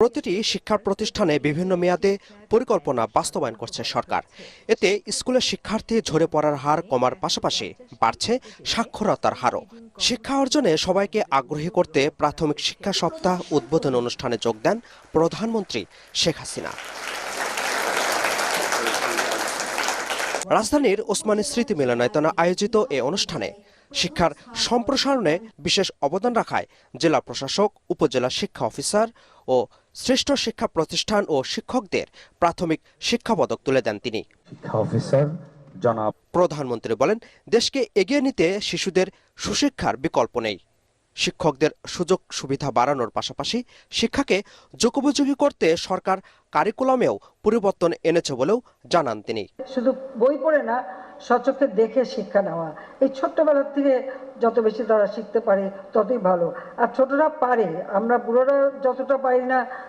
প্রতিটি শিক্ষা প্রতিষ্ঠানে বিভিন্ন মেয়াদে পরিকল্পনা বাস্তবায়ন করছে সরকার। এতে স্কুলের শিক্ষার্থী ঝরে পড়ার হার কমার পাশাপাশি বাড়ছে সাক্ষরতার হারও। শিক্ষা অর্জনে সবাইকে আগ্রহী করতে প্রাথমিক শিক্ষা সপ্তাহ উদ্বোধন অনুষ্ঠানে যোগ দেন প্রধানমন্ত্রী শেখ হাসিনা। রাজধানীর ওসমানী স্মৃতি মিলনায়তনে আয়োজিত এ অনুষ্ঠানে শিক্ষার সম্প্রসারণে বিশেষ অবদান রাখায় জেলা প্রশাসক, উপজেলা শিক্ষা অফিসার ও শ্রেষ্ঠ শিক্ষা প্রতিষ্ঠান ও শিক্ষকদের প্রাথমিক শিক্ষা পদক তুলে দেন তিনি। প্রধানমন্ত্রী বলেন, দেশকে এগিয়ে নিতে শিশুদের সুশিক্ষার বিকল্প নেই। শিক্ষকদের সুযোগ সুবিধা বাড়ানোর পাশাপাশি শিক্ষাকে যুগোপযোগী করতে সরকার কারিকুলামেও পরিবর্তন এনেছে বলেও জানান তিনি। শুধু বই পড়ে না, সচক্ষে দেখে শিক্ষা নেওয়া, এই ছোট্টবেলা থেকে যত বেশি তারা শিখতে পারে ততই ভালো। আর ছোটরা পারে, আমরা বুড়োরা যতটা পারি না